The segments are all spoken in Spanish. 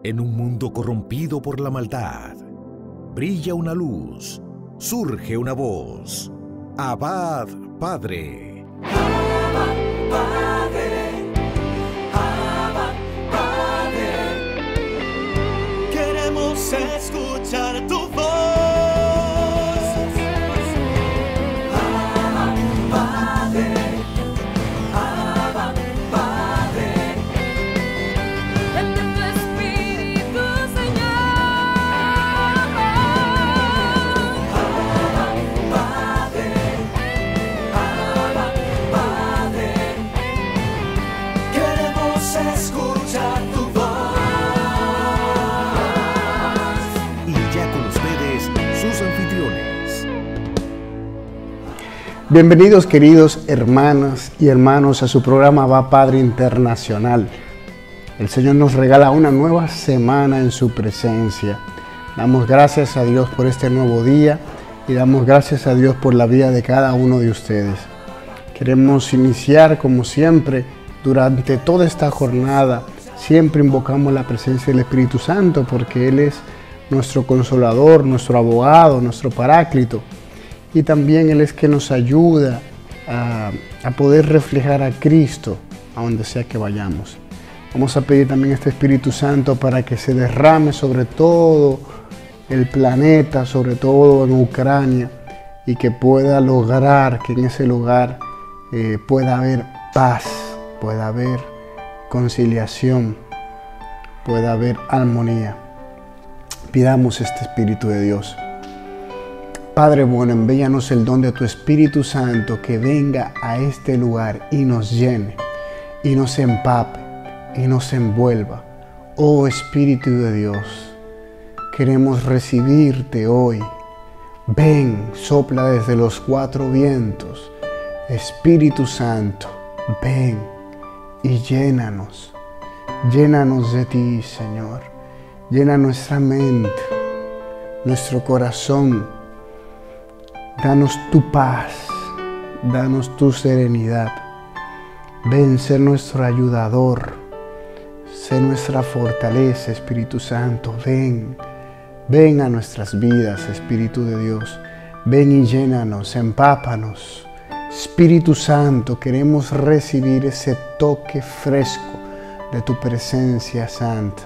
En un mundo corrompido por la maldad, brilla una luz, surge una voz. Abba, Padre. Abba, Padre. Abba, Padre. Queremos escuchar tu voz. Abba, Padre. Abba, Padre. Vente tu Espíritu, Señor. Abba, Padre. Abba, Padre. Queremos escuchar tu voz. Y ya con ustedes, sus anfitriones. Bienvenidos, queridos hermanas y hermanos, a su programa Abba Padre Internacional. El Señor nos regala una nueva semana en su presencia. Damos gracias a Dios por este nuevo día y damos gracias a Dios por la vida de cada uno de ustedes. Queremos iniciar, como siempre, durante toda esta jornada. Siempre invocamos la presencia del Espíritu Santo porque Él es nuestro consolador, nuestro abogado, nuestro paráclito. Y también Él es que nos ayuda a poder reflejar a Cristo a donde sea que vayamos. Vamos a pedir también a este Espíritu Santo para que se derrame sobre todo el planeta, sobre todo en Ucrania, y que pueda lograr que en ese lugar pueda haber paz, pueda haber conciliación, pueda haber armonía. Pidamos este Espíritu de Dios. Padre bueno, envíanos el don de tu Espíritu Santo que venga a este lugar y nos llene, y nos empape, y nos envuelva. Oh Espíritu de Dios, queremos recibirte hoy. Ven, sopla desde los cuatro vientos. Espíritu Santo, ven y llénanos. Llénanos de ti, Señor. Llena nuestra mente, nuestro corazón. Danos tu paz, danos tu serenidad. Ven, sé nuestro ayudador, sé nuestra fortaleza, Espíritu Santo. Ven, ven a nuestras vidas, Espíritu de Dios. Ven y llénanos, empápanos. Espíritu Santo, queremos recibir ese toque fresco de tu presencia santa,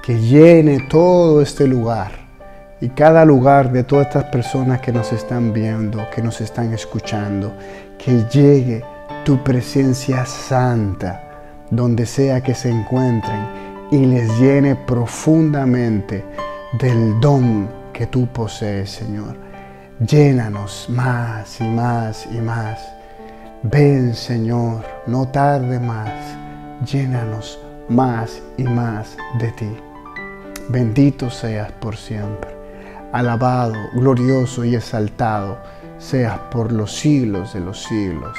que llene todo este lugar. Y cada lugar de todas estas personas que nos están viendo, que nos están escuchando, que llegue tu presencia santa donde sea que se encuentren y les llene profundamente del don que tú posees, Señor. Llénanos más y más y más. Ven, Señor, no tarde más. Llénanos más y más de ti. Bendito seas por siempre. Alabado, glorioso y exaltado seas por los siglos de los siglos.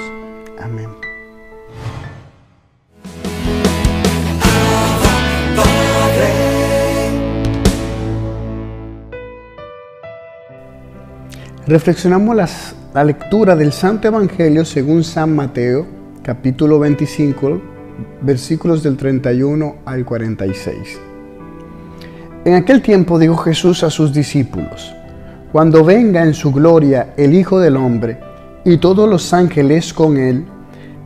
Amén. Reflexionamos la lectura del Santo Evangelio según San Mateo, capítulo 25, versículos del 31 al 46. En aquel tiempo dijo Jesús a sus discípulos: cuando venga en su gloria el Hijo del Hombre y todos los ángeles con él,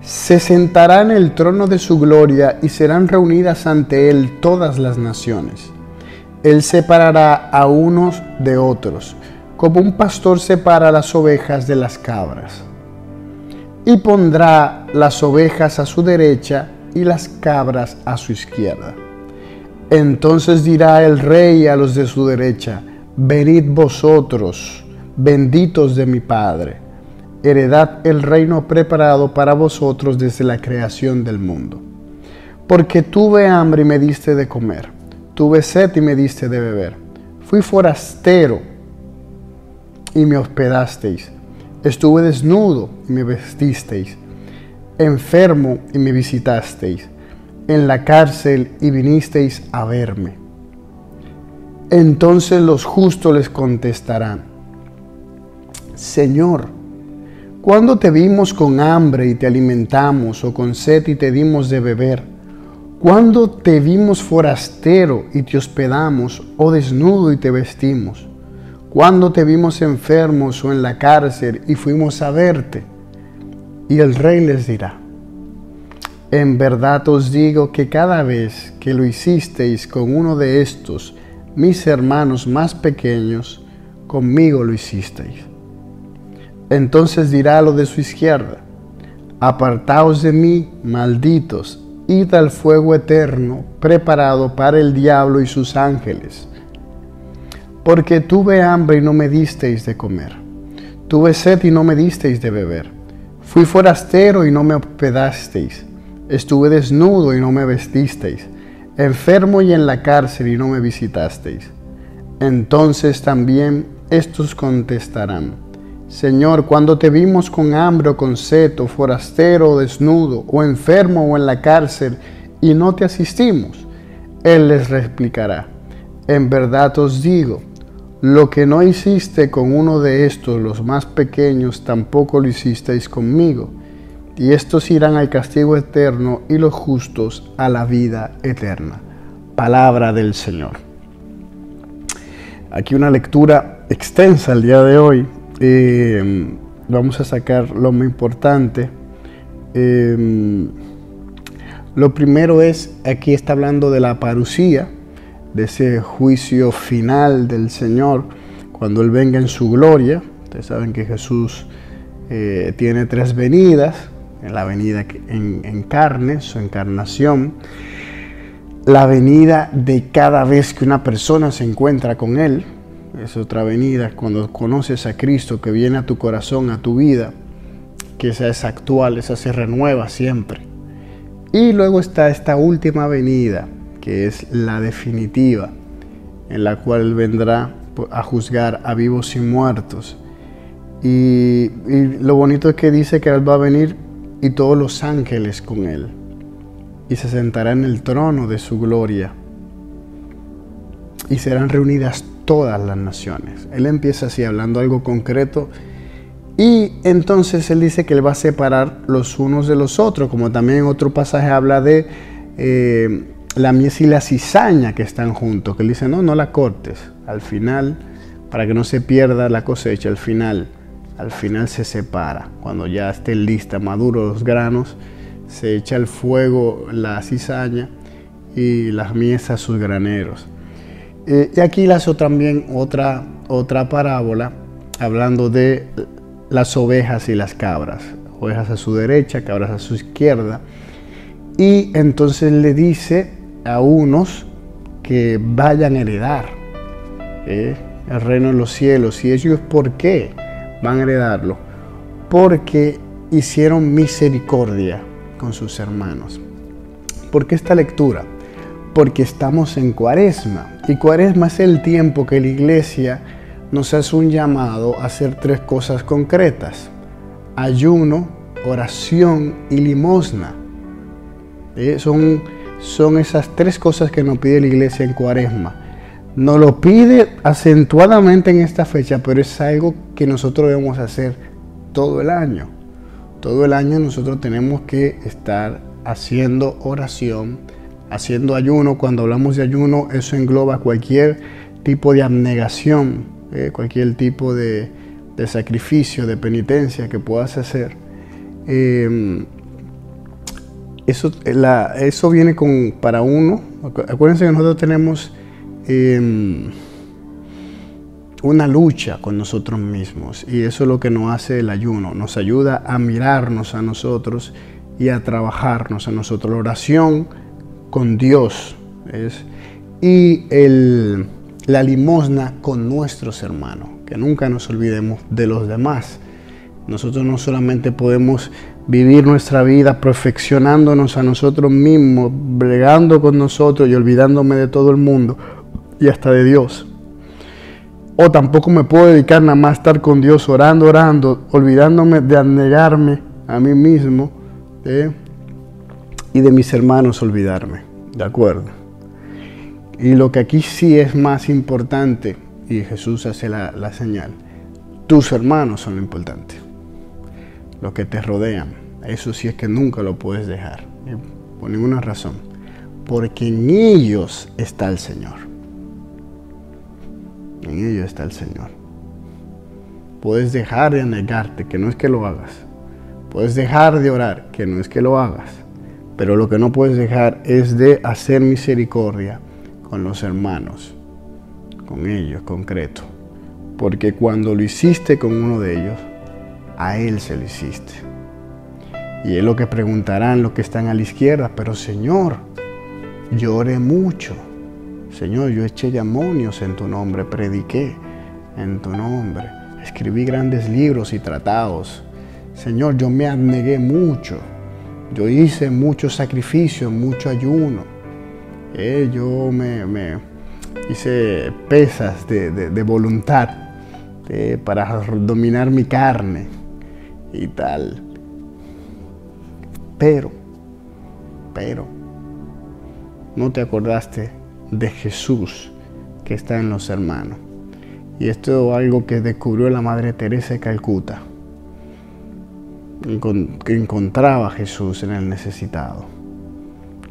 se sentará en el trono de su gloria y serán reunidas ante él todas las naciones. Él separará a unos de otros, como un pastor separa las ovejas de las cabras. Y pondrá las ovejas a su derecha y las cabras a su izquierda. Entonces dirá el Rey a los de su derecha: venid vosotros, benditos de mi Padre, heredad el reino preparado para vosotros desde la creación del mundo. Porque tuve hambre y me diste de comer, tuve sed y me diste de beber, fui forastero y me hospedasteis, estuve desnudo y me vestisteis, enfermo y me visitasteis, en la cárcel y vinisteis a verme. Entonces los justos les contestarán: Señor, ¿cuándo te vimos con hambre y te alimentamos, o con sed y te dimos de beber? ¿Cuándo te vimos forastero y te hospedamos, o desnudo y te vestimos? ¿Cuándo te vimos enfermos o en la cárcel y fuimos a verte? Y el rey les dirá: en verdad os digo que cada vez que lo hicisteis con uno de estos, mis hermanos más pequeños, conmigo lo hicisteis. Entonces dirá a lo de su izquierda: apartaos de mí, malditos, id al fuego eterno, preparado para el diablo y sus ángeles. Porque tuve hambre y no me disteis de comer, tuve sed y no me disteis de beber, fui forastero y no me hospedasteis, estuve desnudo y no me vestisteis, enfermo y en la cárcel y no me visitasteis. Entonces también estos contestarán: Señor, cuando te vimos con hambre o con sed, o forastero o desnudo, o enfermo o en la cárcel, y no te asistimos. Él les replicará: en verdad os digo, lo que no hiciste con uno de estos, los más pequeños, tampoco lo hicisteis conmigo. Y estos irán al castigo eterno, y los justos a la vida eterna. Palabra del Señor. Aquí una lectura extensa el día de hoy. Vamos a sacar lo más importante. Lo primero es, aquí está hablando de la parusía, de ese juicio final del Señor, cuando Él venga en su gloria. Ustedes saben que Jesús tiene 3 venidas: en la venida en carne, su encarnación; la venida de cada vez que una persona se encuentra con Él, es otra venida cuando conoces a Cristo, que viene a tu corazón, a tu vida, que esa es actual, esa se renueva siempre. Y luego está esta última venida, que es la definitiva, en la cual Él vendrá a juzgar a vivos y muertos. Y lo bonito es que dice que Él va a venir y todos los ángeles con Él, y se sentará en el trono de su gloria, y serán reunidas todas las naciones. Él empieza así, hablando algo concreto, y entonces Él dice que Él va a separar los unos de los otros, como también en otro pasaje habla de la mies y la cizaña que están juntos, que Él dice: no la cortes, al final, para que no se pierda la cosecha, al final se separa. Cuando ya estén listas, maduros los granos, se echa al fuego la cizaña y las mies a sus graneros. Y aquí lanzó también otra parábola, hablando de las ovejas y las cabras. Ovejas a su derecha, cabras a su izquierda. Y entonces le dice a unos que vayan a heredar el reino de los cielos. ¿Y ellos por qué van a heredarlo? Porque hicieron misericordia con sus hermanos. ¿Por qué esta lectura? Porque estamos en Cuaresma, y Cuaresma es el tiempo que la Iglesia nos hace un llamado a hacer 3 cosas concretas: ayuno, oración y limosna. Son esas 3 cosas que nos pide la Iglesia en Cuaresma. Nos lo pide acentuadamente en esta fecha, pero es algo que nosotros debemos hacer todo el año. Todo el año nosotros tenemos que estar haciendo oración, haciendo ayuno. Cuando hablamos de ayuno, eso engloba cualquier tipo de abnegación, cualquier tipo de sacrificio, de penitencia que puedas hacer. Eso viene para uno. Acuérdense que nosotros tenemos una lucha con nosotros mismos, y eso es lo que nos hace el ayuno. Nos ayuda a mirarnos a nosotros y a trabajarnos a nosotros. La oración con Dios y la limosna con nuestros hermanos, que nunca nos olvidemos de los demás. Nosotros no solamente podemos vivir nuestra vida perfeccionándonos a nosotros mismos, bregando con nosotros y olvidándome de todo el mundo y hasta de Dios. O tampoco me puedo dedicar nada más a estar con Dios orando, olvidándome de abnegarme a mí mismo y de mis hermanos olvidarme. ¿De acuerdo? Y lo que aquí sí es más importante, y Jesús hace la señal: tus hermanos son lo importante, los que te rodean. Eso sí es que nunca lo puedes dejar, por ninguna razón. porque en ellos está el Señor. En ellos está el Señor. Puedes dejar de anegarte, que no es que lo hagas. Puedes dejar de orar, que no es que lo hagas. Pero lo que no puedes dejar es de hacer misericordia con los hermanos, con ellos, concreto. Porque cuando lo hiciste con uno de ellos, a él se lo hiciste. Y es lo que preguntarán los que están a la izquierda: pero Señor, yo oré mucho. Señor, yo eché demonios en tu nombre, prediqué en tu nombre, escribí grandes libros y tratados. Señor, yo me abnegué mucho. Yo hice mucho sacrificio, mucho ayuno. Yo me hice pesas de voluntad para dominar mi carne y tal. Pero, no te acordaste de Jesús que está en los hermanos. Y esto es algo que descubrió la Madre Teresa de Calcuta. Que encontraba a Jesús en el necesitado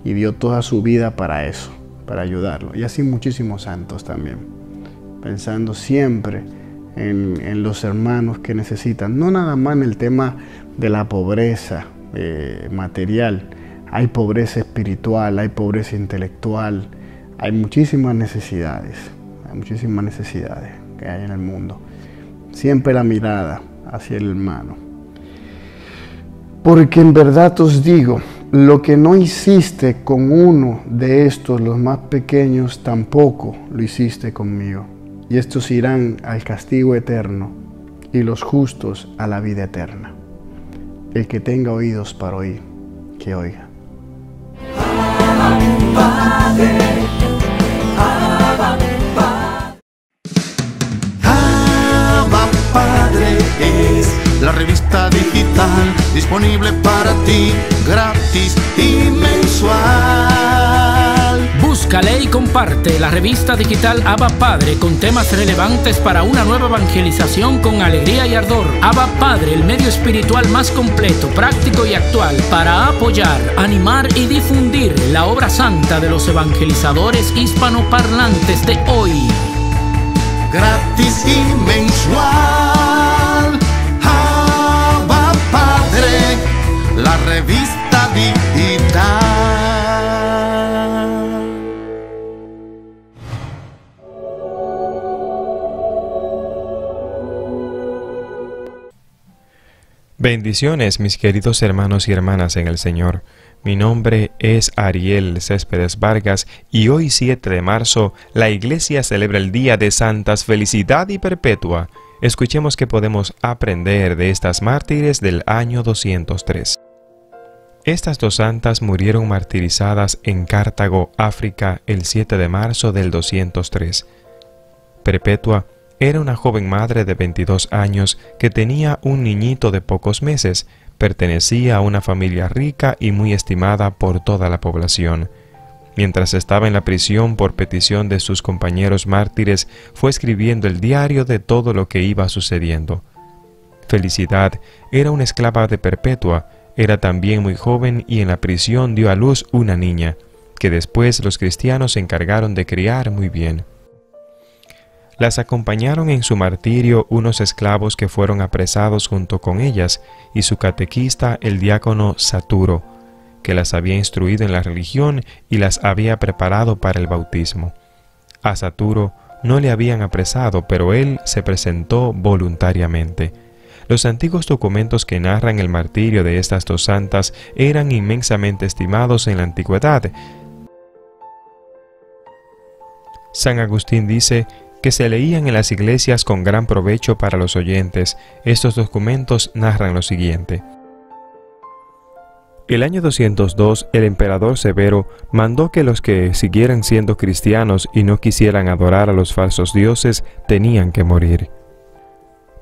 y dio toda su vida para eso, para ayudarlo. Y así muchísimos santos también, pensando siempre en los hermanos que necesitan, no nada más en el tema de la pobreza material. Hay pobreza espiritual, hay pobreza intelectual, hay muchísimas necesidades que hay en el mundo. Siempre la mirada hacia el hermano. Porque en verdad os digo, lo que no hiciste con uno de estos, los más pequeños, tampoco lo hiciste conmigo. Y estos irán al castigo eterno, y los justos a la vida eterna. El que tenga oídos para oír, que oiga. Padre, Abba Padre es la revista digital disponible para ti, gratis y mensual. Búscale y comparte la revista digital Abba Padre con temas relevantes para una nueva evangelización con alegría y ardor. Abba Padre, el medio espiritual más completo, práctico y actual para apoyar, animar y difundir la obra santa de los evangelizadores hispanoparlantes de hoy. Gratis y mensual. Abba Padre, la revista digital. Bendiciones, mis queridos hermanos y hermanas en el Señor. Mi nombre es Ariel Céspedes Vargas y hoy 7 de marzo la Iglesia celebra el Día de Santas Felicidad y Perpetua. Escuchemos qué podemos aprender de estas mártires del año 203. Estas dos santas murieron martirizadas en Cartago, África, el 7 de marzo del 203. Perpetua era una joven madre de 22 años que tenía un niñito de pocos meses. Pertenecía a una familia rica y muy estimada por toda la población. Mientras estaba en la prisión por petición de sus compañeros mártires, fue escribiendo el diario de todo lo que iba sucediendo. Felicidad era una esclava de Perpetua, era también muy joven y en la prisión dio a luz una niña, que después los cristianos se encargaron de criar muy bien. Las acompañaron en su martirio unos esclavos que fueron apresados junto con ellas y su catequista, el diácono Saturo, que las había instruido en la religión y las había preparado para el bautismo. A Saturo no le habían apresado, pero él se presentó voluntariamente. Los antiguos documentos que narran el martirio de estas dos santas eran inmensamente estimados en la antigüedad. San Agustín dice que se leían en las iglesias con gran provecho para los oyentes. Estos documentos narran lo siguiente. El año 202, el emperador Severo mandó que los que siguieran siendo cristianos y no quisieran adorar a los falsos dioses tenían que morir.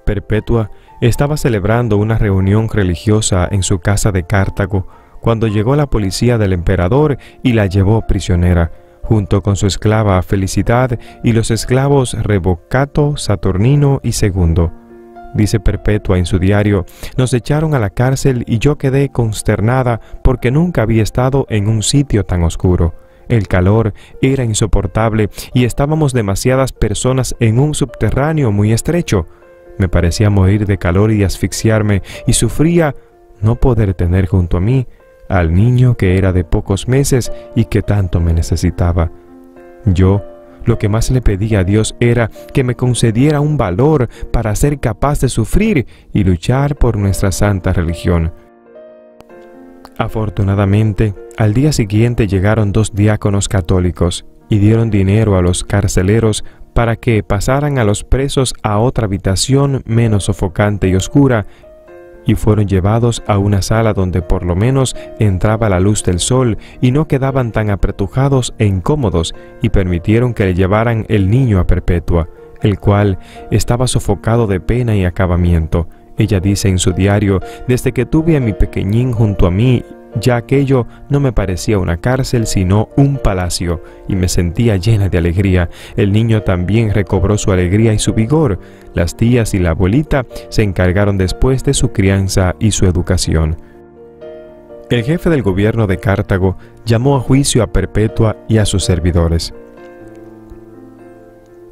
Perpetua estaba celebrando una reunión religiosa en su casa de Cartago cuando llegó la policía del emperador y la llevó prisionera, junto con su esclava Felicidad y los esclavos Revocato, Saturnino y Segundo. Dice Perpetua en su diario: nos echaron a la cárcel y yo quedé consternada porque nunca había estado en un sitio tan oscuro. El calor era insoportable y estábamos demasiadas personas en un subterráneo muy estrecho. Me parecía morir de calor y de asfixiarme, y sufría no poder tener junto a mí al niño que era de pocos meses y que tanto me necesitaba. Yo, lo que más le pedía a Dios era que me concediera un valor para ser capaz de sufrir y luchar por nuestra santa religión. Afortunadamente, al día siguiente llegaron 2 diáconos católicos y dieron dinero a los carceleros para que pasaran a los presos a otra habitación menos sofocante y oscura, y fueron llevados a una sala donde por lo menos entraba la luz del sol y no quedaban tan apretujados e incómodos, y permitieron que le llevaran el niño a Perpetua, el cual estaba sofocado de pena y acabamiento. Ella dice en su diario: desde que tuve a mi pequeñín junto a mí, ya aquello no me parecía una cárcel sino un palacio, y me sentía llena de alegría. El niño también recobró su alegría y su vigor. Las tías y la abuelita se encargaron después de su crianza y su educación. El jefe del gobierno de Cartago llamó a juicio a Perpetua y a sus servidores.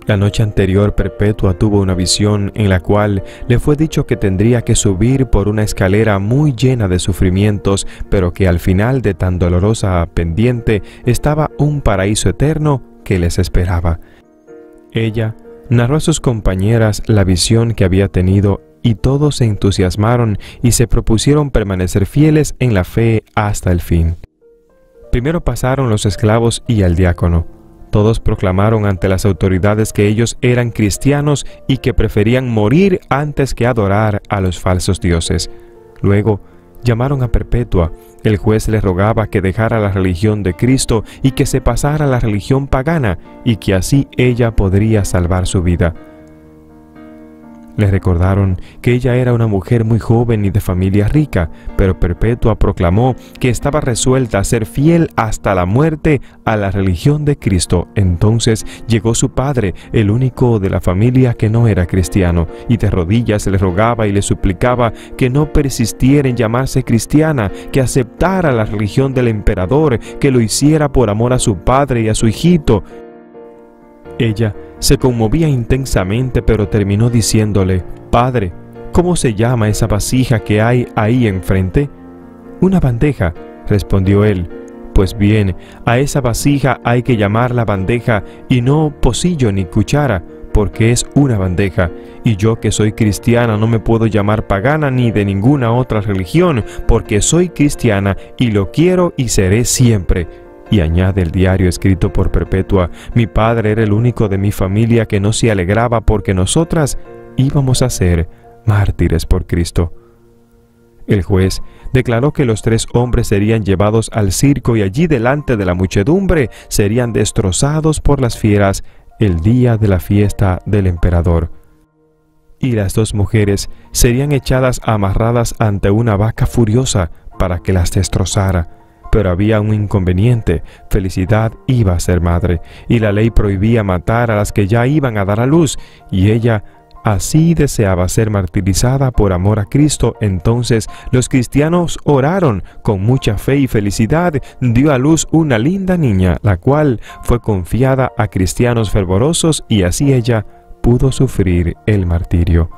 La noche anterior, Perpetua tuvo una visión en la cual le fue dicho que tendría que subir por una escalera muy llena de sufrimientos, pero que al final de tan dolorosa pendiente estaba un paraíso eterno que les esperaba. Ella narró a sus compañeras la visión que había tenido, y todos se entusiasmaron y se propusieron permanecer fieles en la fe hasta el fin. Primero pasaron los esclavos y el diácono. Todos proclamaron ante las autoridades que ellos eran cristianos y que preferían morir antes que adorar a los falsos dioses. Luego llamaron a Perpetua. El juez le rogaba que dejara la religión de Cristo y que se pasara a la religión pagana, y que así ella podría salvar su vida. Le recordaron que ella era una mujer muy joven y de familia rica, pero Perpetua proclamó que estaba resuelta a ser fiel hasta la muerte a la religión de Cristo. Entonces llegó su padre, el único de la familia que no era cristiano, y de rodillas le rogaba y le suplicaba que no persistiera en llamarse cristiana, que aceptara la religión del emperador, que lo hiciera por amor a su padre y a su hijito. Ella se conmovía intensamente, pero terminó diciéndole: «Padre, ¿cómo se llama esa vasija que hay ahí enfrente?» «Una bandeja», respondió él. «Pues bien, a esa vasija hay que llamarla bandeja y no pocillo ni cuchara, porque es una bandeja. Y yo, que soy cristiana, no me puedo llamar pagana ni de ninguna otra religión, porque soy cristiana y lo quiero y seré siempre». Y añade el diario escrito por Perpetua: «Mi padre era el único de mi familia que no se alegraba porque nosotras íbamos a ser mártires por Cristo». El juez declaró que los 3 hombres serían llevados al circo y allí delante de la muchedumbre serían destrozados por las fieras el día de la fiesta del emperador. Y las 2 mujeres serían echadas amarradas ante una vaca furiosa para que las destrozara. Pero había un inconveniente: Felicidad iba a ser madre, y la ley prohibía matar a las que ya iban a dar a luz, y ella así deseaba ser martirizada por amor a Cristo. Entonces los cristianos oraron con mucha fe, y Felicidad dio a luz una linda niña, la cual fue confiada a cristianos fervorosos, y así ella pudo sufrir el martirio.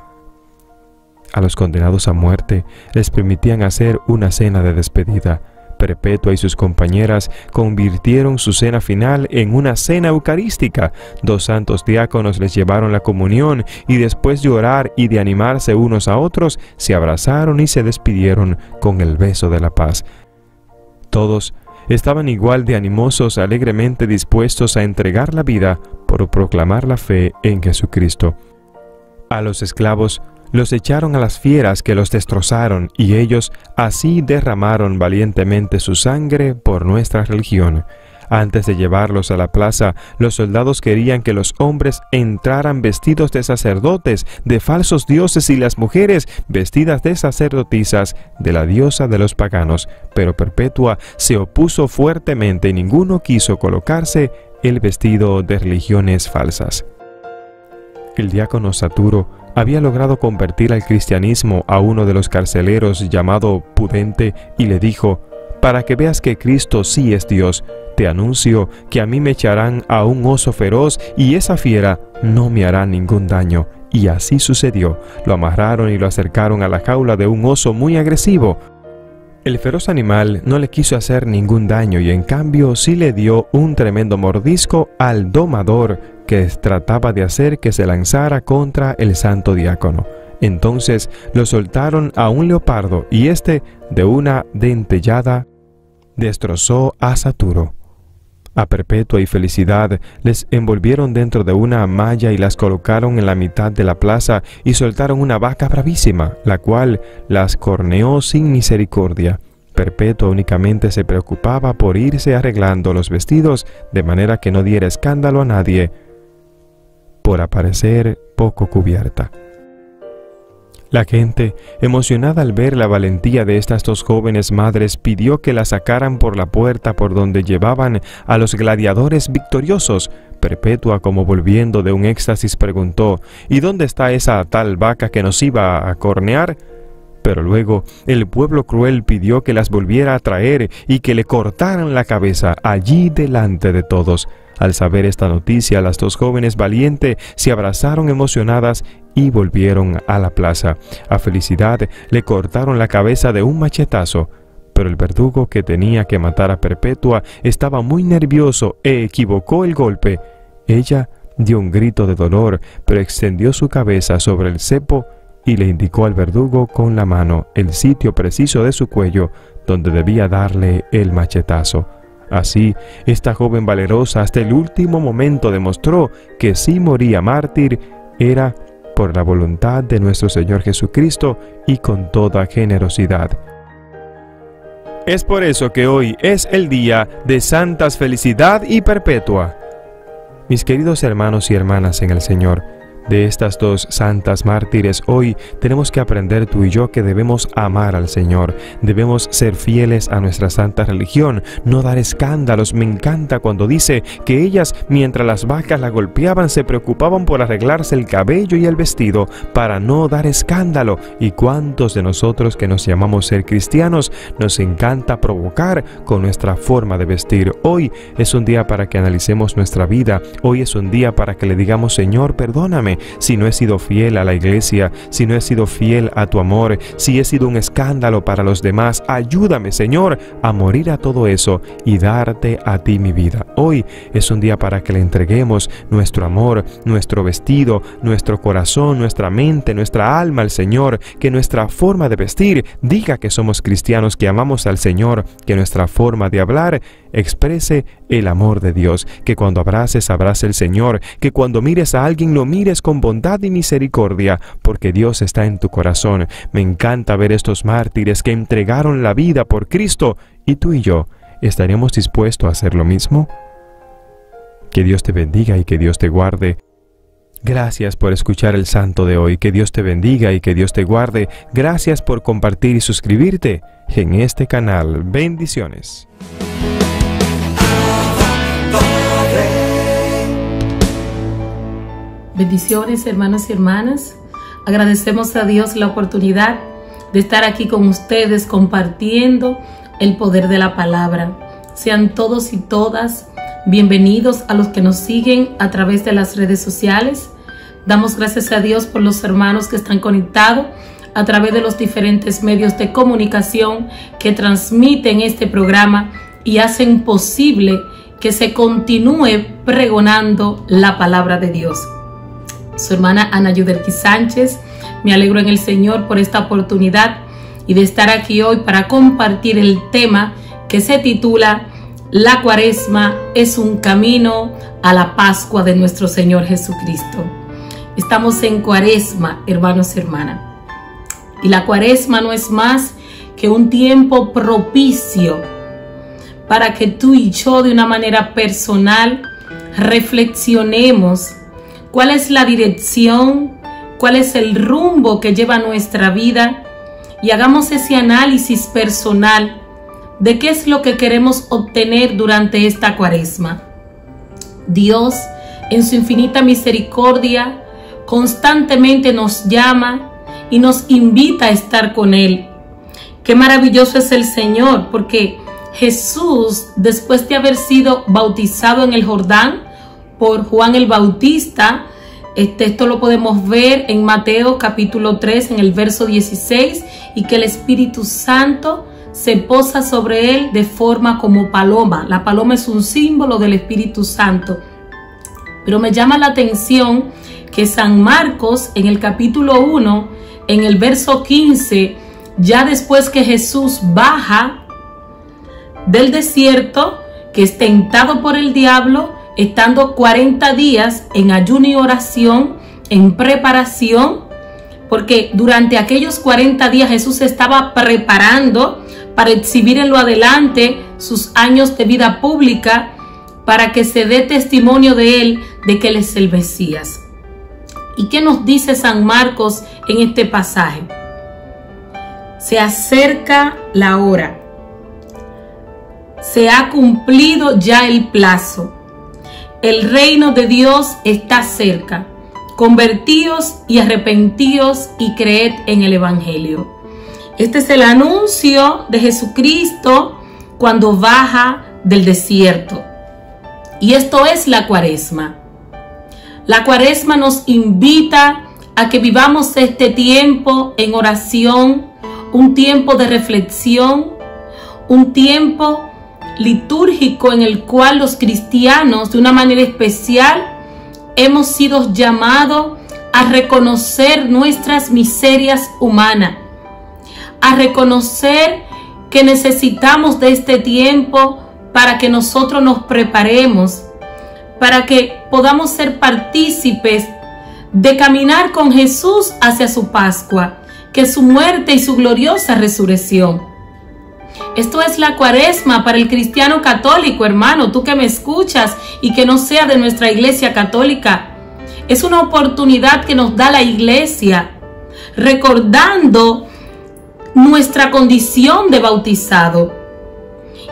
A los condenados a muerte les permitían hacer una cena de despedida. Perpetua y sus compañeras convirtieron su cena final en una cena eucarística. 2 santos diáconos les llevaron la comunión, y después de orar y de animarse unos a otros, se abrazaron y se despidieron con el beso de la paz. Todos estaban igual de animosos, alegremente dispuestos a entregar la vida por proclamar la fe en Jesucristo. A los esclavos los echaron a las fieras, que los destrozaron, y ellos así derramaron valientemente su sangre por nuestra religión. Antes de llevarlos a la plaza, los soldados querían que los hombres entraran vestidos de sacerdotes, de falsos dioses, y las mujeres vestidas de sacerdotisas, de la diosa de los paganos. Pero Perpetua se opuso fuertemente y ninguno quiso colocarse el vestido de religiones falsas. El diácono Saturo había logrado convertir al cristianismo a uno de los carceleros llamado Pudente, y le dijo: para que veas que Cristo sí es Dios. Te anuncio que a mí me echarán a un oso feroz y esa fiera no me hará ningún daño. Y así sucedió. Lo amarraron y lo acercaron a la jaula de un oso muy agresivo. El feroz animal no le quiso hacer ningún daño y en cambio sí le dio un tremendo mordisco al domador que trataba de hacer que se lanzara contra el santo diácono. Entonces lo soltaron a un leopardo y este, de una dentellada, destrozó a Saturo. A Perpetua y Felicidad les envolvieron dentro de una malla y las colocaron en la mitad de la plaza y soltaron una vaca bravísima, la cual las corneó sin misericordia. Perpetua únicamente se preocupaba por irse arreglando los vestidos de manera que no diera escándalo a nadie por aparecer poco cubierta. La gente, emocionada al ver la valentía de estas dos jóvenes madres, pidió que la sacaran por la puerta por donde llevaban a los gladiadores victoriosos. Perpetua, como volviendo de un éxtasis, preguntó: ¿y dónde está esa tal vaca que nos iba a cornear? Pero luego el pueblo cruel pidió que las volviera a traer y que le cortaran la cabeza allí delante de todos. Al saber esta noticia, las dos jóvenes valientes se abrazaron emocionadas y volvieron a la plaza. A Felicidad le cortaron la cabeza de un machetazo, pero el verdugo que tenía que matar a Perpetua estaba muy nervioso e equivocó el golpe. Ella dio un grito de dolor, pero extendió su cabeza sobre el cepo y le indicó al verdugo con la mano el sitio preciso de su cuello donde debía darle el machetazo. Así, esta joven valerosa hasta el último momento demostró que si moría mártir era por la voluntad de nuestro Señor Jesucristo y con toda generosidad. Es por eso que hoy es el día de Santas Felicidad y Perpetua. Mis queridos hermanos y hermanas en el Señor, de estas dos santas mártires hoy tenemos que aprender tú y yo que debemos amar al Señor, debemos ser fieles a nuestra santa religión, no dar escándalos. Me encanta cuando dice que ellas, mientras las vacas la golpeaban, se preocupaban por arreglarse el cabello y el vestido para no dar escándalo. Y cuántos de nosotros que nos llamamos ser cristianos nos encanta provocar con nuestra forma de vestir. Hoy es un día para que analicemos nuestra vida, hoy es un día para que le digamos: Señor, perdóname si no he sido fiel a la iglesia, si no he sido fiel a tu amor, si he sido un escándalo para los demás. Ayúdame, Señor, a morir a todo eso y darte a ti mi vida. Hoy es un día para que le entreguemos nuestro amor, nuestro vestido, nuestro corazón, nuestra mente, nuestra alma al Señor, que nuestra forma de vestir diga que somos cristianos, que amamos al Señor, que nuestra forma de hablar exprese el amor de Dios, que cuando abraces, abrace el Señor, que cuando mires a alguien lo mires con bondad y misericordia, porque Dios está en tu corazón. Me encanta ver estos mártires que entregaron la vida por Cristo, y tú y yo, ¿estaremos dispuestos a hacer lo mismo? Que Dios te bendiga y que Dios te guarde. Gracias por escuchar el santo de hoy. Que Dios te bendiga y que Dios te guarde. Gracias por compartir y suscribirte en este canal. Bendiciones. Bendiciones, hermanos y hermanas. Agradecemos a Dios la oportunidad de estar aquí con ustedes compartiendo el poder de la palabra. Sean todos y todas bienvenidos a los que nos siguen a través de las redes sociales. Damos gracias a Dios por los hermanos que están conectados a través de los diferentes medios de comunicación que transmiten este programa y hacen posible que se continúe pregonando la palabra de Dios. Su hermana Ana Yudelki Sánchez, me alegro en el Señor por esta oportunidad y de estar aquí hoy para compartir el tema que se titula La Cuaresma es un camino a la Pascua de nuestro Señor Jesucristo. Estamos en Cuaresma, hermanos y hermanas, y la Cuaresma no es más que un tiempo propicio para que tú y yo de una manera personal reflexionemos cuál es la dirección, cuál es el rumbo que lleva nuestra vida y hagamos ese análisis personal de qué es lo que queremos obtener durante esta Cuaresma. Dios, en su infinita misericordia, constantemente nos llama y nos invita a estar con Él. Qué maravilloso es el Señor, porque Jesús, después de haber sido bautizado en el Jordán por Juan el Bautista, esto lo podemos ver en Mateo capítulo 3 en el verso 16, y que el Espíritu Santo se posa sobre él de forma como paloma. La paloma es un símbolo del Espíritu Santo. Pero me llama la atención que San Marcos en el capítulo 1, en el verso 15, ya después que Jesús baja del desierto, que es tentado por el diablo, estando 40 días en ayuno y oración, en preparación, porque durante aquellos 40 días Jesús estaba preparando para exhibir en lo adelante sus años de vida pública, para que se dé testimonio de él, de que él es el Mesías. ¿Y qué nos dice San Marcos en este pasaje? Se acerca la hora. Se ha cumplido ya el plazo. El reino de Dios está cerca. Convertíos y arrepentíos y creed en el Evangelio. Este es el anuncio de Jesucristo cuando baja del desierto. Y esto es la Cuaresma. La Cuaresma nos invita a que vivamos este tiempo en oración, un tiempo de reflexión, un tiempo litúrgico en el cual los cristianos, de una manera especial, hemos sido llamados a reconocer nuestras miserias humanas, a reconocer que necesitamos de este tiempo para que nosotros nos preparemos, para que podamos ser partícipes de caminar con Jesús hacia su Pascua, que es su muerte y su gloriosa resurrección. Esto es la Cuaresma para el cristiano católico, hermano, tú que me escuchas y que no sea de nuestra Iglesia Católica. Es una oportunidad que nos da la Iglesia, recordando nuestra condición de bautizado,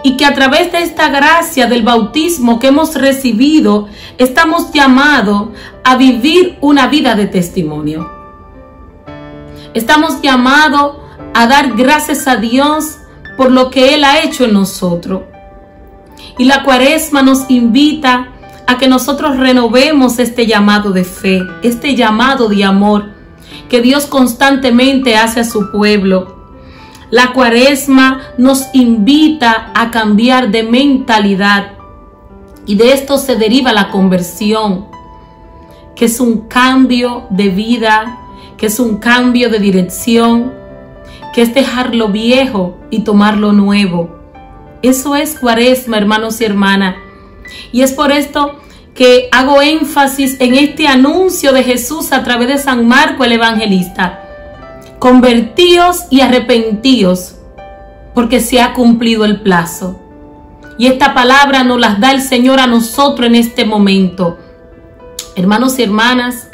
y que a través de esta gracia del bautismo que hemos recibido, estamos llamados a vivir una vida de testimonio. Estamos llamados a dar gracias a Dios por lo que Él ha hecho en nosotros. Y la Cuaresma nos invita a que nosotros renovemos este llamado de fe, este llamado de amor que Dios constantemente hace a su pueblo. La Cuaresma nos invita a cambiar de mentalidad, y de esto se deriva la conversión, que es un cambio de vida, que es un cambio de dirección, que es dejar lo viejo y tomar lo nuevo. Eso es Cuaresma, hermanos y hermanas. Y es por esto que hago énfasis en este anuncio de Jesús a través de San Marcos el Evangelista. Convertíos y arrepentíos, porque se ha cumplido el plazo. Y esta palabra nos la da el Señor a nosotros en este momento. Hermanos y hermanas,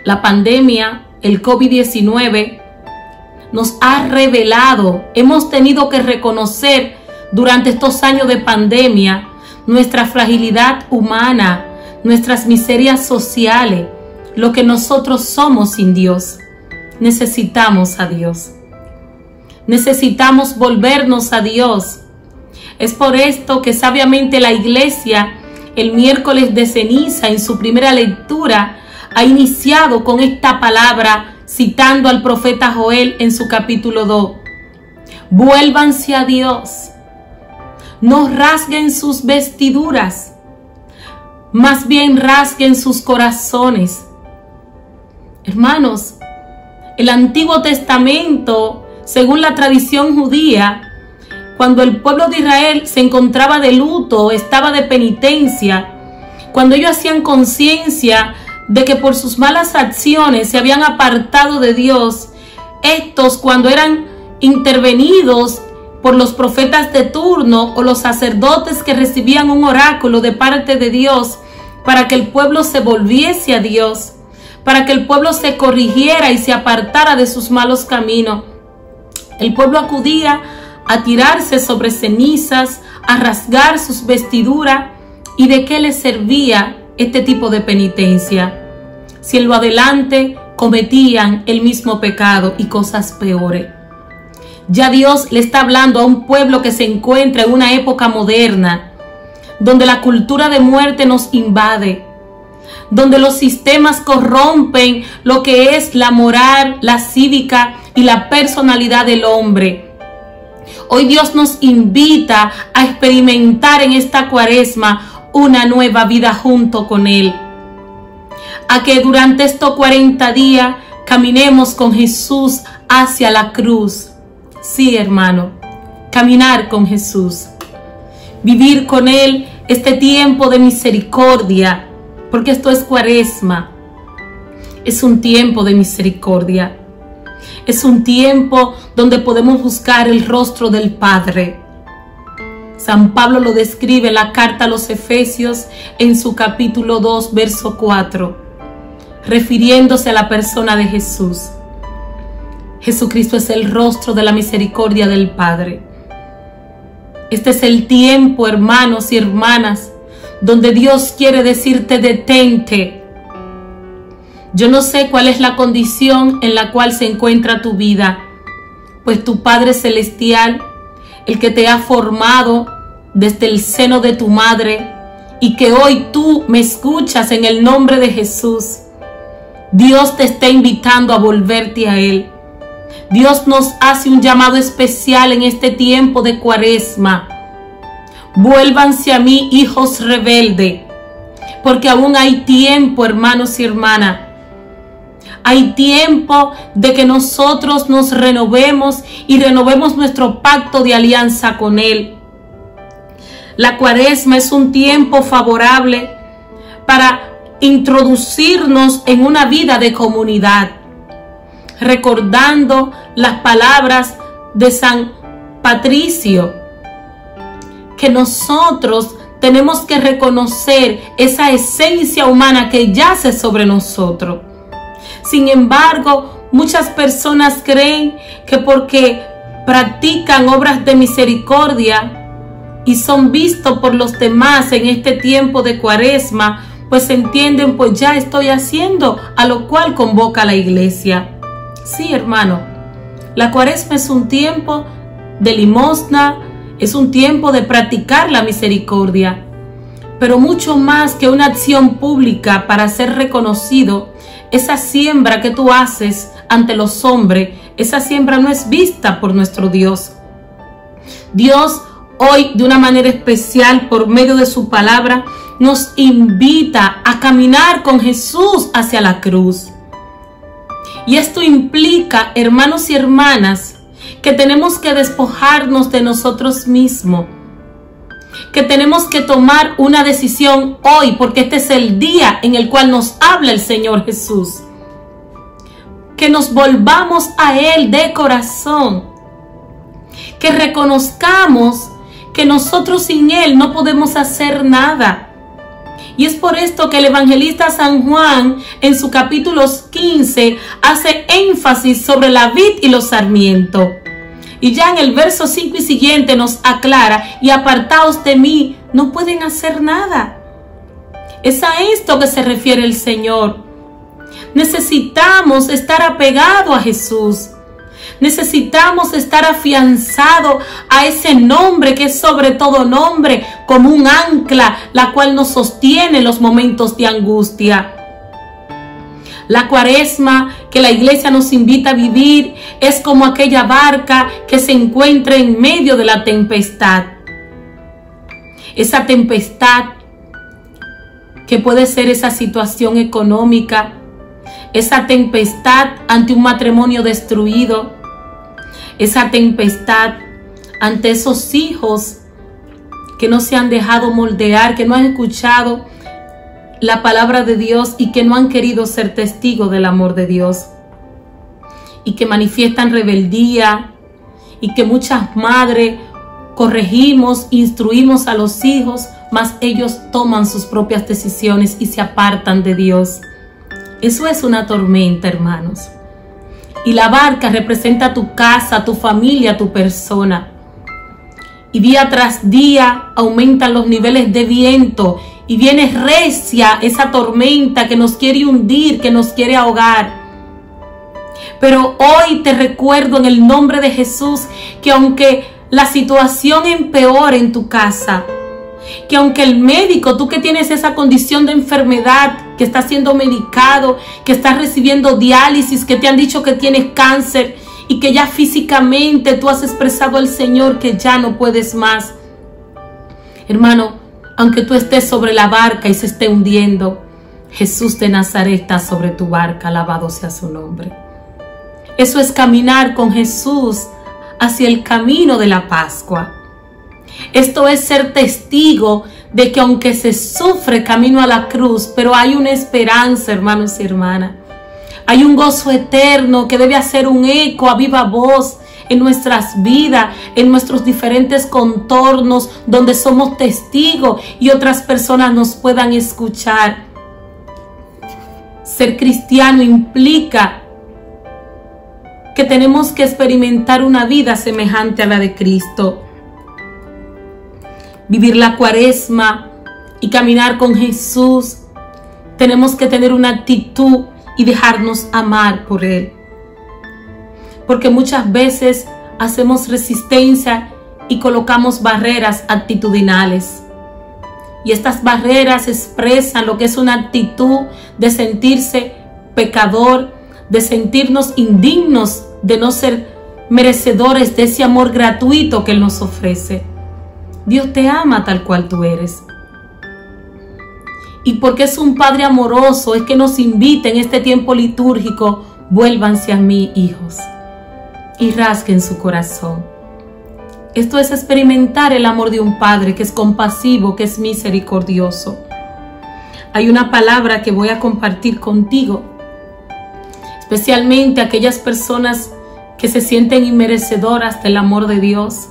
la pandemia, el COVID-19, nos ha revelado, hemos tenido que reconocer durante estos años de pandemia nuestra fragilidad humana, nuestras miserias sociales, lo que nosotros somos sin Dios. Necesitamos a Dios. Necesitamos volvernos a Dios. Es por esto que sabiamente la Iglesia, el miércoles de ceniza, en su primera lectura, ha iniciado con esta palabra, citando al profeta Joel en su capítulo 2. Vuélvanse a Dios. No rasguen sus vestiduras, más bien rasguen sus corazones. Hermanos, el Antiguo Testamento, según la tradición judía, cuando el pueblo de Israel se encontraba de luto, estaba de penitencia, cuando ellos hacían conciencia de que por sus malas acciones se habían apartado de Dios, estos, cuando eran intervenidos por los profetas de turno o los sacerdotes que recibían un oráculo de parte de Dios para que el pueblo se volviese a Dios, para que el pueblo se corrigiera y se apartara de sus malos caminos, el pueblo acudía a tirarse sobre cenizas, a rasgar sus vestiduras. ¿Y de qué les servía este tipo de penitencia? Si en lo adelante cometían el mismo pecado y cosas peores. Ya Dios le está hablando a un pueblo que se encuentra en una época moderna, donde la cultura de muerte nos invade, donde los sistemas corrompen lo que es la moral, la cívica y la personalidad del hombre. Hoy Dios nos invita a experimentar en esta Cuaresma una nueva vida junto con Él. A que durante estos 40 días caminemos con Jesús hacia la cruz. Sí, hermano, caminar con Jesús. Vivir con Él este tiempo de misericordia, porque esto es Cuaresma. Es un tiempo de misericordia. Es un tiempo donde podemos buscar el rostro del Padre. San Pablo lo describe en la carta a los Efesios en su capítulo 2, verso 4, refiriéndose a la persona de Jesús. Jesucristo es el rostro de la misericordia del Padre. Este es el tiempo, hermanos y hermanas, donde Dios quiere decirte: detente. Yo no sé cuál es la condición en la cual se encuentra tu vida, pues tu Padre Celestial, el que te ha formado desde el seno de tu madre y que hoy tú me escuchas en el nombre de Jesús, Dios te está invitando a volverte a Él. Dios nos hace un llamado especial en este tiempo de Cuaresma. Vuélvanse a mí, hijos rebeldes, porque aún hay tiempo, hermanos y hermanas. Hay tiempo de que nosotros nos renovemos y renovemos nuestro pacto de alianza con Él. La Cuaresma es un tiempo favorable para introducirnos en una vida de comunidad, recordando las palabras de San Patricio, que nosotros tenemos que reconocer esa esencia humana que yace sobre nosotros. Sin embargo, muchas personas creen que porque practican obras de misericordia y son vistos por los demás en este tiempo de Cuaresma, pues entienden, pues ya estoy haciendo, a lo cual convoca la iglesia. Sí, hermano, la Cuaresma es un tiempo de limosna, es un tiempo de practicar la misericordia, pero mucho más que una acción pública para ser reconocido, esa siembra que tú haces ante los hombres, esa siembra no es vista por nuestro Dios. Dios hoy, de una manera especial, por medio de su palabra, nos invita a caminar con Jesús hacia la cruz. Y esto implica, hermanos y hermanas, que tenemos que despojarnos de nosotros mismos, que tenemos que tomar una decisión hoy, porque este es el día en el cual nos habla el Señor Jesús. Que nos volvamos a Él de corazón, que reconozcamos que nosotros sin Él no podemos hacer nada. Y es por esto que el evangelista San Juan, en su capítulo 15, hace énfasis sobre la vid y los sarmientos. Y ya en el verso 5 y siguiente nos aclara: y apartaos de mí, no pueden hacer nada. Es a esto que se refiere el Señor. Necesitamos estar apegados a Jesús. Necesitamos estar afianzados a ese nombre que es sobre todo nombre, como un ancla, la cual nos sostiene en los momentos de angustia. La Cuaresma que la iglesia nos invita a vivir es como aquella barca que se encuentra en medio de la tempestad. Esa tempestad que puede ser esa situación económica, esa tempestad ante un matrimonio destruido, esa tempestad ante esos hijos que no se han dejado moldear, que no han escuchado la palabra de Dios y que no han querido ser testigos del amor de Dios, y que manifiestan rebeldía, y que muchas madres corregimos, instruimos a los hijos, mas ellos toman sus propias decisiones y se apartan de Dios. Eso es una tormenta, hermanos. Y la barca representa tu casa, tu familia, tu persona. Y día tras día aumentan los niveles de viento y viene recia esa tormenta que nos quiere hundir, que nos quiere ahogar. Pero hoy te recuerdo en el nombre de Jesús que aunque la situación empeore en tu casa, que aunque el médico, tú que tienes esa condición de enfermedad, que estás siendo medicado, que estás recibiendo diálisis, que te han dicho que tienes cáncer y que ya físicamente tú has expresado al Señor que ya no puedes más. Hermano, aunque tú estés sobre la barca y se esté hundiendo, Jesús de Nazaret está sobre tu barca, alabado sea su nombre. Eso es caminar con Jesús hacia el camino de la Pascua. Esto es ser testigo de que aunque se sufre camino a la cruz, pero hay una esperanza, hermanos y hermanas. Hay un gozo eterno que debe hacer un eco a viva voz en nuestras vidas, en nuestros diferentes contornos, donde somos testigos y otras personas nos puedan escuchar. Ser cristiano implica que tenemos que experimentar una vida semejante a la de Cristo. Vivir la Cuaresma y caminar con Jesús, tenemos que tener una actitud y dejarnos amar por Él. Porque muchas veces hacemos resistencia y colocamos barreras actitudinales. Y estas barreras expresan lo que es una actitud de sentirse pecador, de sentirnos indignos, de no ser merecedores de ese amor gratuito que Él nos ofrece. Dios te ama tal cual tú eres. Y porque es un Padre amoroso, es que nos invita en este tiempo litúrgico: vuélvanse a mí, hijos, y rasguen su corazón. Esto es experimentar el amor de un Padre que es compasivo, que es misericordioso. Hay una palabra que voy a compartir contigo, especialmente aquellas personas que se sienten inmerecedoras del amor de Dios,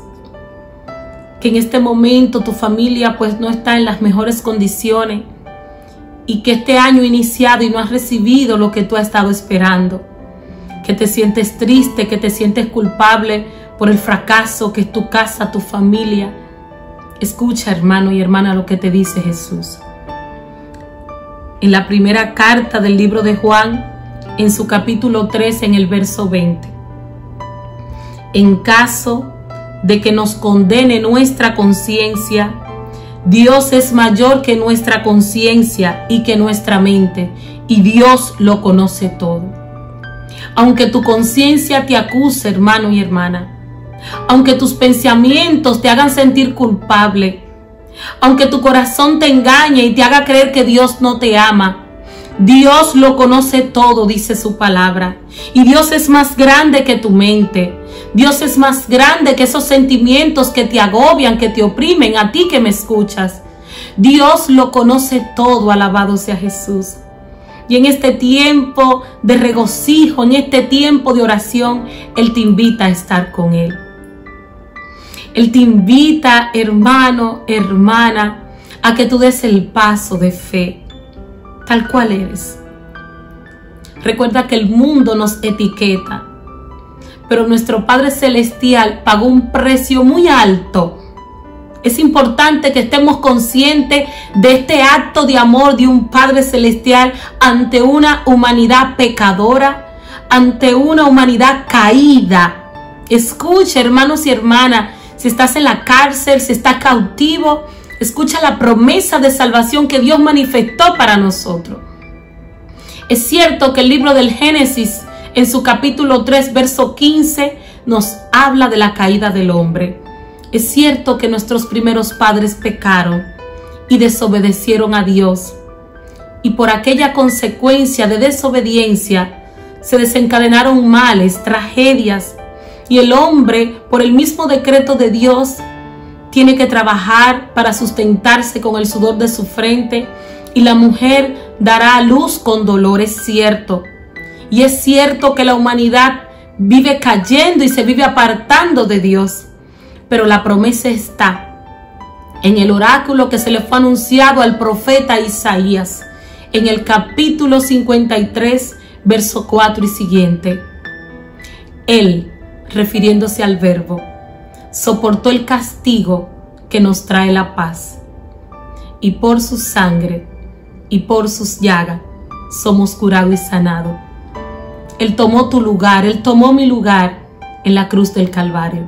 que en este momento tu familia pues no está en las mejores condiciones y que este año ha iniciado y no has recibido lo que tú has estado esperando, que te sientes triste, que te sientes culpable por el fracaso que es tu casa, tu familia. Escucha, hermano y hermana, lo que te dice Jesús. En la primera carta del libro de Juan, en su capítulo 3, en el verso 20. En caso de que nos condene nuestra conciencia, Dios es mayor que nuestra conciencia y que nuestra mente, y Dios lo conoce todo. Aunque tu conciencia te acuse, hermano y hermana, aunque tus pensamientos te hagan sentir culpable, aunque tu corazón te engañe y te haga creer que Dios no te ama, Dios lo conoce todo, dice su palabra. Y Dios es más grande que tu mente. Dios es más grande que esos sentimientos que te agobian, que te oprimen, a ti que me escuchas. Dios lo conoce todo, alabado sea Jesús. Y en este tiempo de regocijo, en este tiempo de oración, Él te invita a estar con Él. Él te invita, hermano, hermana, a que tú des el paso de fe, tal cual eres. Recuerda que el mundo nos etiqueta, pero nuestro Padre Celestial pagó un precio muy alto. Es importante que estemos conscientes de este acto de amor de un Padre Celestial ante una humanidad pecadora, ante una humanidad caída. Escucha, hermanos y hermanas, si estás en la cárcel, si estás cautivo, escucha la promesa de salvación que Dios manifestó para nosotros. Es cierto que el libro del Génesis, en su capítulo 3, verso 15, nos habla de la caída del hombre. Es cierto que nuestros primeros padres pecaron y desobedecieron a Dios. Y por aquella consecuencia de desobediencia se desencadenaron males, tragedias. Y el hombre, por el mismo decreto de Dios, tiene que trabajar para sustentarse con el sudor de su frente. Y la mujer dará a luz con dolor, es cierto. Y es cierto que la humanidad vive cayendo y se vive apartando de Dios. Pero la promesa está en el oráculo que se le fue anunciado al profeta Isaías, en el capítulo 53, verso 4 y siguiente. Él, refiriéndose al Verbo, soportó el castigo que nos trae la paz, y por su sangre y por sus llagas somos curados y sanados. Él tomó tu lugar, Él tomó mi lugar en la cruz del Calvario.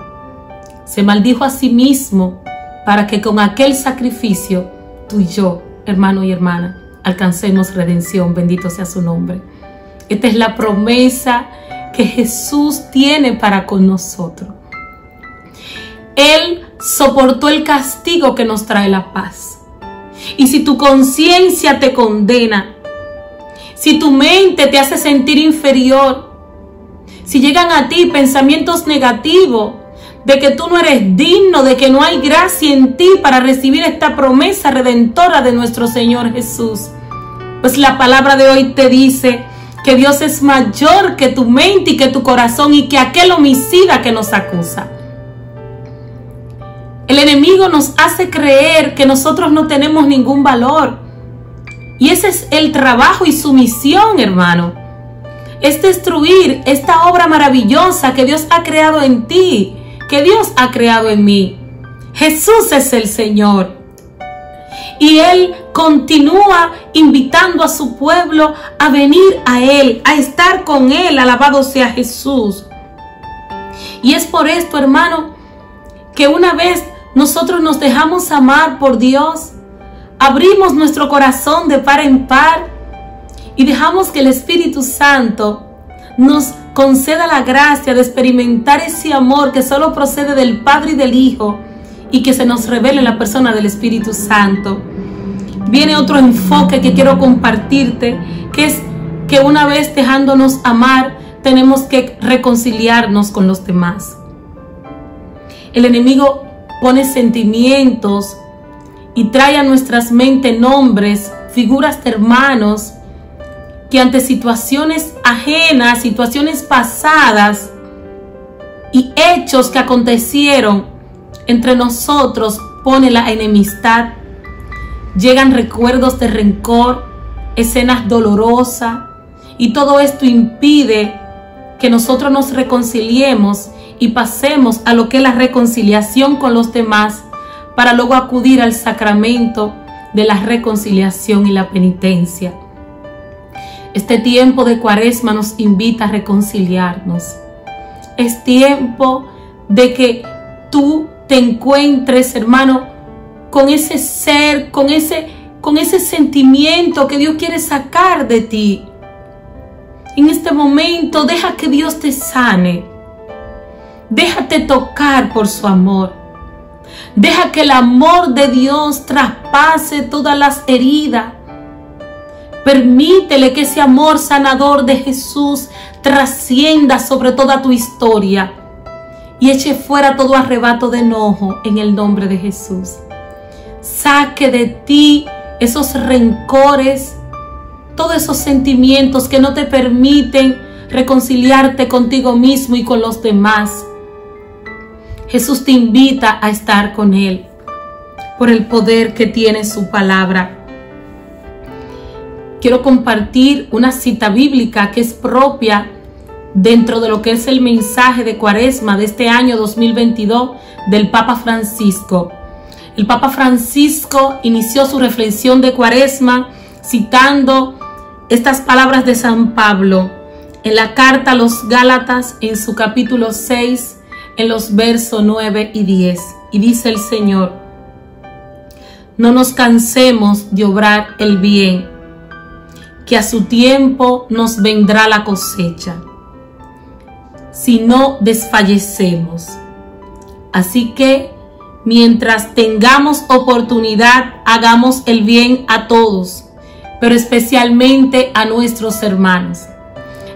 Se maldijo a sí mismo para que con aquel sacrificio tú y yo, hermano y hermana, alcancemos redención. Bendito sea su nombre. Esta es la promesa que Jesús tiene para con nosotros. Él soportó el castigo que nos trae la paz. Y si tu conciencia te condena, si tu mente te hace sentir inferior, si llegan a ti pensamientos negativos de que tú no eres digno, de que no hay gracia en ti para recibir esta promesa redentora de nuestro Señor Jesús, pues la palabra de hoy te dice que Dios es mayor que tu mente y que tu corazón y que aquel homicida que nos acusa. El enemigo nos hace creer que nosotros no tenemos ningún valor. Y ese es el trabajo y su misión, hermano. Es destruir esta obra maravillosa que Dios ha creado en ti, que Dios ha creado en mí. Jesús es el Señor. Y Él continúa invitando a su pueblo a venir a Él, a estar con Él. Alabado sea Jesús. Y es por esto, hermano, que una vez nosotros nos dejamos amar por Dios, abrimos nuestro corazón de par en par y dejamos que el Espíritu Santo nos conceda la gracia de experimentar ese amor que solo procede del Padre y del Hijo y que se nos revela en la persona del Espíritu Santo. Viene otro enfoque que quiero compartirte, que es que una vez dejándonos amar, tenemos que reconciliarnos con los demás. El enemigo pone sentimientos y trae a nuestras mentes nombres, figuras de hermanos, que ante situaciones ajenas, situaciones pasadas y hechos que acontecieron entre nosotros, pone la enemistad. Llegan recuerdos de rencor, escenas dolorosas, y todo esto impide que nosotros nos reconciliemos y pasemos a lo que es la reconciliación con los demás, para luego acudir al sacramento de la reconciliación y la penitencia. Este tiempo de Cuaresma nos invita a reconciliarnos. Es tiempo de que tú te encuentres, hermano, con ese ser, con ese sentimiento que Dios quiere sacar de ti. En este momento, deja que Dios te sane. Déjate tocar por su amor. Deja que el amor de Dios traspase todas las heridas. Permítele que ese amor sanador de Jesús trascienda sobre toda tu historia y eche fuera todo arrebato de enojo en el nombre de Jesús. Saque de ti esos rencores, todos esos sentimientos que no te permiten reconciliarte contigo mismo y con los demás. Jesús te invita a estar con Él por el poder que tiene su palabra. Quiero compartir una cita bíblica que es propia dentro de lo que es el mensaje de Cuaresma de este año 2022 del Papa Francisco. El Papa Francisco inició su reflexión de Cuaresma citando estas palabras de San Pablo en la carta a los Gálatas, en su capítulo 6, en los versos 9 y 10. Y dice el Señor: no nos cansemos de obrar el bien, que a su tiempo nos vendrá la cosecha, si no desfallecemos. Así que, mientras tengamos oportunidad, hagamos el bien a todos, pero especialmente a nuestros hermanos.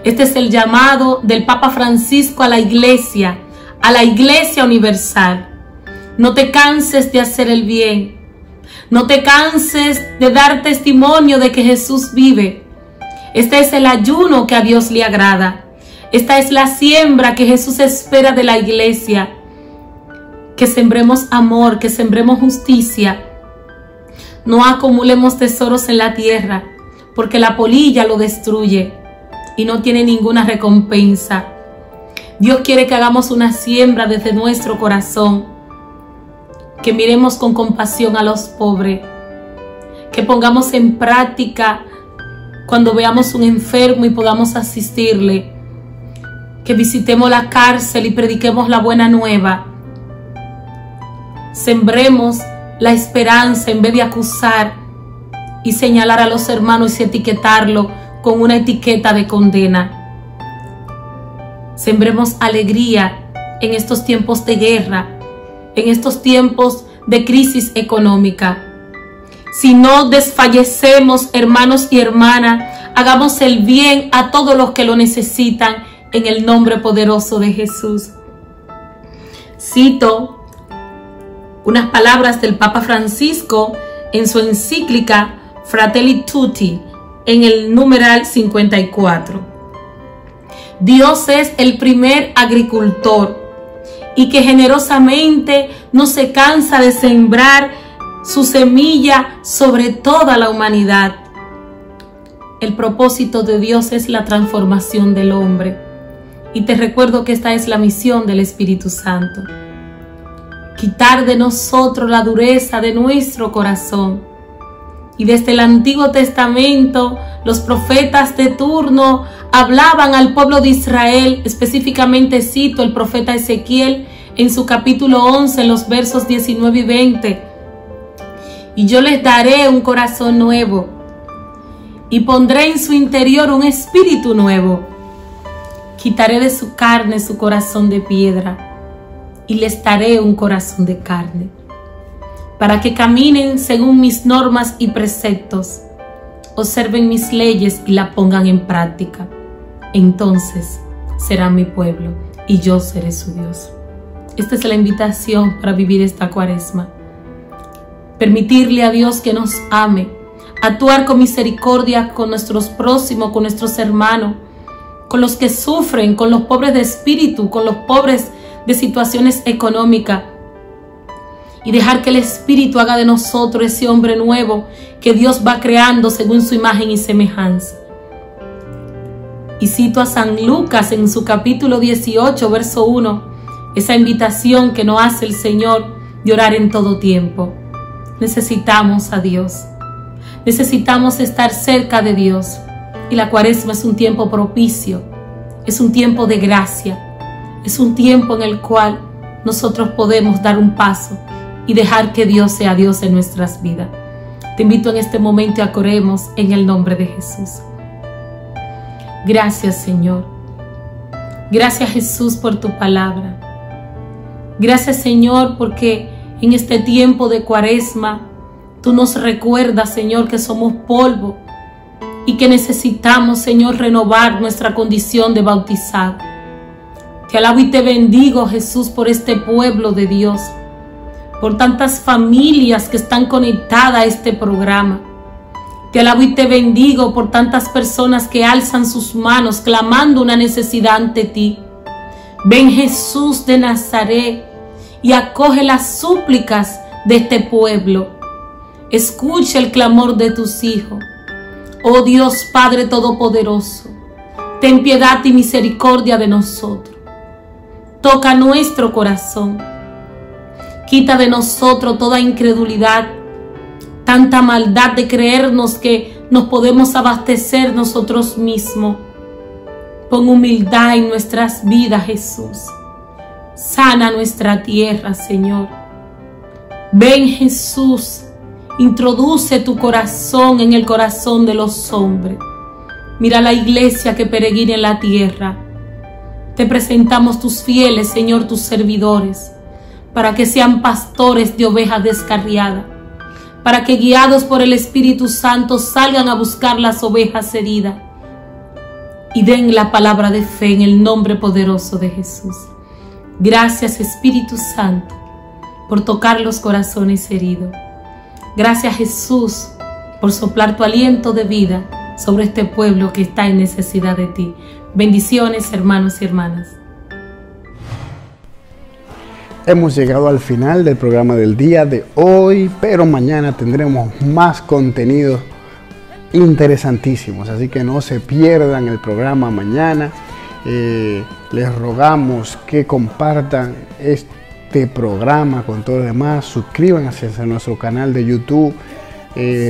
Este es el llamado del Papa Francisco a la Iglesia universal. No te canses de hacer el bien. No te canses de dar testimonio de que Jesús vive. Este es el ayuno que a Dios le agrada. Esta es la siembra que Jesús espera de la Iglesia. Que sembremos amor, que sembremos justicia. No acumulemos tesoros en la tierra, porque la polilla lo destruye y no tiene ninguna recompensa. Dios quiere que hagamos una siembra desde nuestro corazón, que miremos con compasión a los pobres, que pongamos en práctica cuando veamos un enfermo y podamos asistirle, que visitemos la cárcel y prediquemos la buena nueva. Sembremos la esperanza en vez de acusar y señalar a los hermanos y etiquetarlo con una etiqueta de condena. Sembremos alegría en estos tiempos de guerra, en estos tiempos de crisis económica. Si no desfallecemos, hermanos y hermanas, hagamos el bien a todos los que lo necesitan en el nombre poderoso de Jesús. Cito unas palabras del Papa Francisco en su encíclica Fratelli Tutti, en el numeral 54. Dios es el primer agricultor y que generosamente no se cansa de sembrar su semilla sobre toda la humanidad. El propósito de Dios es la transformación del hombre. Y te recuerdo que esta es la misión del Espíritu Santo. Quitar de nosotros la dureza de nuestro corazón. Y desde el Antiguo Testamento, los profetas de turno hablaban al pueblo de Israel, específicamente cito el profeta Ezequiel en su capítulo 11, en los versos 19 y 20. Y yo les daré un corazón nuevo, y pondré en su interior un espíritu nuevo. Quitaré de su carne su corazón de piedra, y les daré un corazón de carne, para que caminen según mis normas y preceptos, observen mis leyes y la pongan en práctica. Entonces serán mi pueblo y yo seré su Dios. Esta es la invitación para vivir esta cuaresma. Permitirle a Dios que nos ame, actuar con misericordia con nuestros próximos, con nuestros hermanos, con los que sufren, con los pobres de espíritu, con los pobres de situaciones económicas, y dejar que el Espíritu haga de nosotros ese hombre nuevo que Dios va creando según su imagen y semejanza. Y cito a San Lucas en su capítulo 18, verso 1, esa invitación que nos hace el Señor de orar en todo tiempo. Necesitamos a Dios, necesitamos estar cerca de Dios, y la cuaresma es un tiempo propicio, es un tiempo de gracia, es un tiempo en el cual nosotros podemos dar un paso y dejar que Dios sea Dios en nuestras vidas. Te invito en este momento a que oremos en el nombre de Jesús. Gracias, Señor. Gracias, Jesús, por tu palabra. Gracias, Señor, porque en este tiempo de cuaresma tú nos recuerdas, Señor, que somos polvo y que necesitamos, Señor, renovar nuestra condición de bautizado. Te alabo y te bendigo, Jesús, por este pueblo de Dios, por tantas familias que están conectadas a este programa. Te alabo y te bendigo por tantas personas que alzan sus manos clamando una necesidad ante ti. Ven, Jesús de Nazaret, y acoge las súplicas de este pueblo. Escucha el clamor de tus hijos. Oh Dios Padre Todopoderoso, ten piedad y misericordia de nosotros. Toca nuestro corazón. Quita de nosotros toda incredulidad, tanta maldad de creernos que nos podemos abastecer nosotros mismos. Pon humildad en nuestras vidas, Jesús. Sana nuestra tierra, Señor. Ven, Jesús, introduce tu corazón en el corazón de los hombres. Mira la iglesia que peregrina en la tierra. Te presentamos tus fieles, Señor, tus servidores, para que sean pastores de ovejas descarriadas, para que guiados por el Espíritu Santo salgan a buscar las ovejas heridas y den la palabra de fe en el nombre poderoso de Jesús. Gracias, Espíritu Santo, por tocar los corazones heridos. Gracias, Jesús, por soplar tu aliento de vida sobre este pueblo que está en necesidad de ti. Bendiciones, hermanos y hermanas. Hemos llegado al final del programa del día de hoy, pero mañana tendremos más contenidos interesantísimos, así que no se pierdan el programa mañana. Les rogamos que compartan este programa con todos los demás, suscríbanse a nuestro canal de YouTube,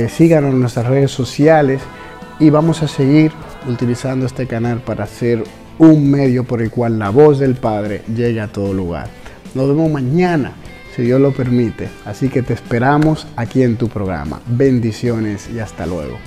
síganos en nuestras redes sociales y vamos a seguir utilizando este canal para hacer un medio por el cual la voz del Padre llegue a todo lugar. Nos vemos mañana, si Dios lo permite. Así que te esperamos aquí en tu programa. Bendiciones y hasta luego.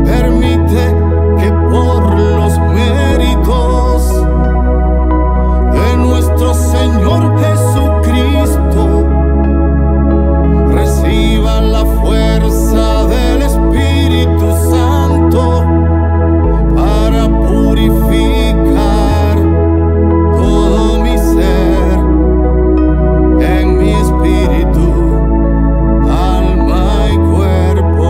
Permite que por los méritos de nuestro Señor Jesucristo reciba la fuerza del Espíritu Santo para purificar todo mi ser en mi espíritu, alma y cuerpo.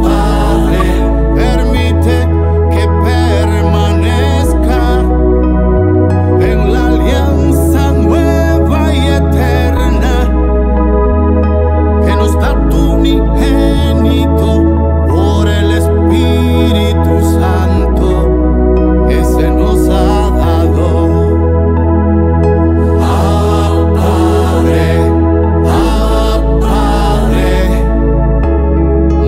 Padre, permite que permanezca en la alianza nueva y eterna que nos da tu unigénito por el Espíritu Santo que se nos ha dado. Padre,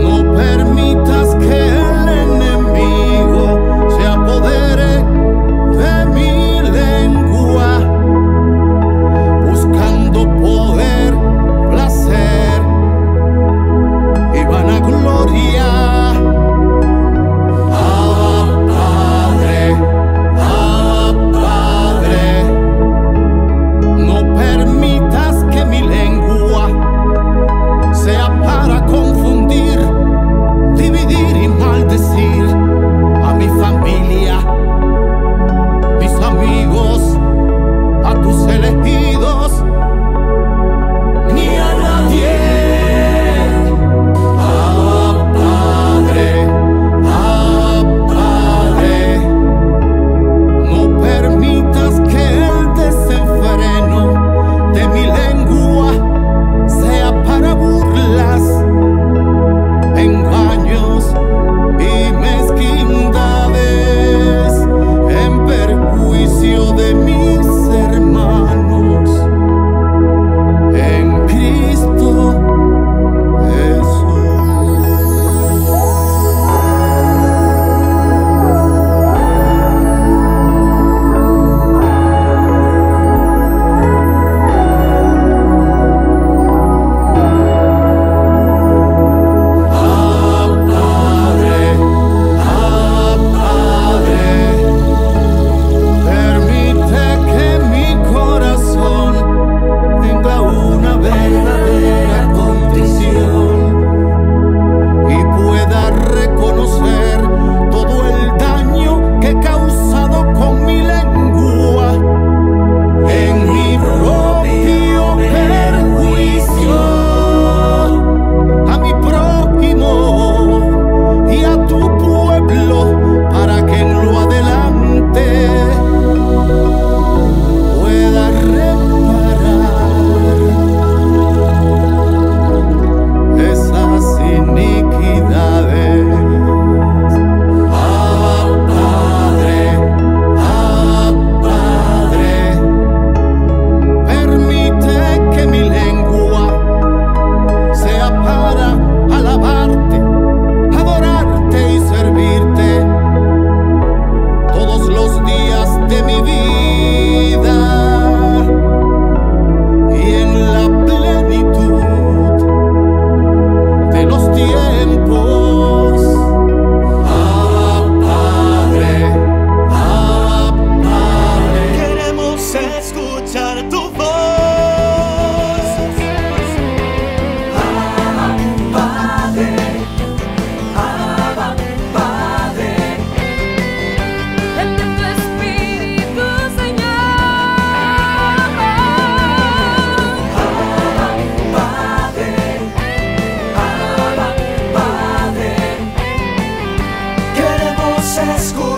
no permitas que el enemigo se apodere de mi lengua, buscando poder, placer y vanagloria. Padre, no permitas que mi lengua sea para confundir, dividir y maldecir a mi familia, mis amigos, a tus elegidos, ni a nadie. Padre, no permitas que el desenfreno de mi lengua sea para burlas, engaños y mezquindades, en perjuicio de mis hermanos en Cristo Jesús. Padre, permite que mi corazón tenga una verdadera contrición y pueda reconocer todo el daño que he causado con mi lengua en mi propio perjuicio, a mi prójimo y a tu pueblo, para que en lo adelante pueda reparar esas iniquidades. Padre, permite que mi lengua sea para alabarte, adorarte y servirte todos los días de mi vida y en la plenitud de los tiempos. Padre, queremos escuchar tu voz. Ven de tu espíritu, Señor. Queremos escuchar